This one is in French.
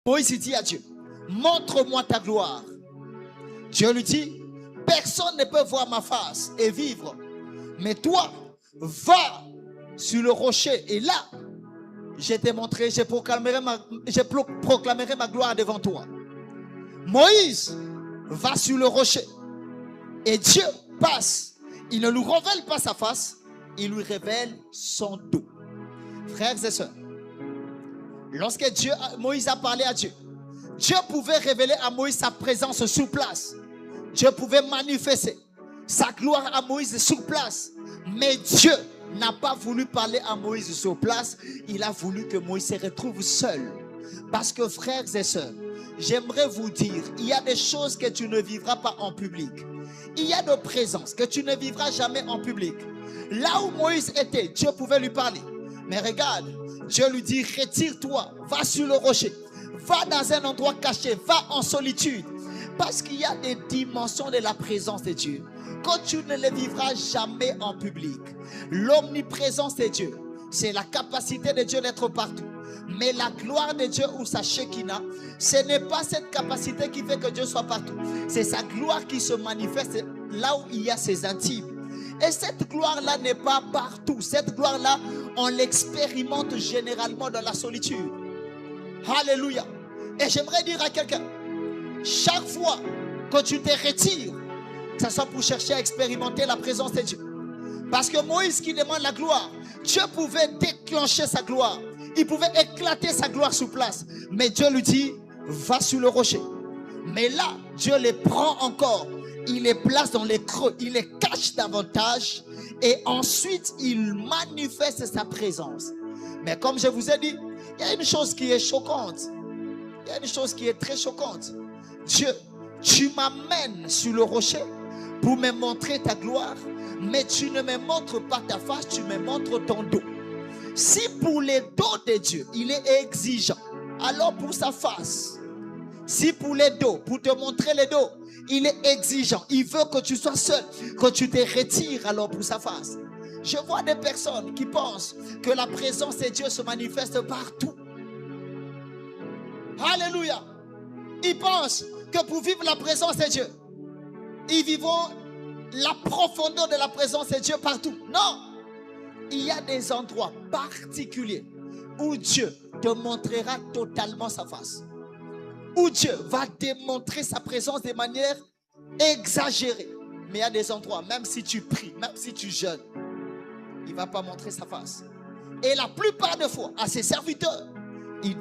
Moïse dit à Dieu, montre-moi ta gloire. Dieu lui dit, personne ne peut voir ma face et vivre. Mais toi, va sur le rocher et là, je te montrerai, je proclamerai ma gloire devant toi. Moïse va sur le rocher et Dieu passe. Il ne lui révèle pas sa face, il lui révèle son dos. Frères et sœurs, lorsque Moïse a parlé à Dieu, Dieu pouvait révéler à Moïse sa présence sur place. Dieu pouvait manifester sa gloire à Moïse sur place. Mais Dieu n'a pas voulu parler à Moïse sur place. Il a voulu que Moïse se retrouve seul. Parce que frères et sœurs, j'aimerais vous dire, il y a des choses que tu ne vivras pas en public. Il y a des présences que tu ne vivras jamais en public. Là où Moïse était, Dieu pouvait lui parler. Mais regarde, Dieu lui dit, retire-toi, va sur le rocher. Va dans un endroit caché, va en solitude. Parce qu'il y a des dimensions de la présence de Dieu que tu ne les vivras jamais en public. L'omniprésence de Dieu, c'est la capacité de Dieu d'être partout. Mais la gloire de Dieu ou sa Shekinah, ce n'est pas cette capacité qui fait que Dieu soit partout. C'est sa gloire qui se manifeste là où il y a ses intimes. Et cette gloire-là n'est pas partout. Cette gloire-là, on l'expérimente généralement dans la solitude. Alléluia. Et j'aimerais dire à quelqu'un, chaque fois que tu te retires, que ce soit pour chercher à expérimenter la présence de Dieu. Parce que Moïse qui demande la gloire, Dieu pouvait déclencher sa gloire. Il pouvait éclater sa gloire sur place. Mais Dieu lui dit, va sur le rocher. Mais là, Dieu les prend encore. Il les place dans les creux. Il les cache davantage. Et ensuite, il manifeste sa présence. Mais comme je vous ai dit, il y a une chose qui est choquante. Il y a une chose qui est très choquante. Dieu, tu m'amènes sur le rocher pour me montrer ta gloire. Mais tu ne me montres pas ta face, tu me montres ton dos. Si pour les dos de Dieu, il est exigeant, alors pour sa face, si pour les dos, pour te montrer les dos, il est exigeant, il veut que tu sois seul, que tu te retires, alors pour sa face. Je vois des personnes qui pensent que la présence de Dieu se manifeste partout. Alléluia. Ils pensent que pour vivre la présence de Dieu, ils vivront la profondeur de la présence de Dieu partout. Non. Il y a des endroits particuliers où Dieu te montrera totalement sa face. Où Dieu va démontrer sa présence de manière exagérée. Mais il y a des endroits, même si tu pries, même si tu jeûnes, il ne va pas montrer sa face. Et la plupart des fois, à ses serviteurs, il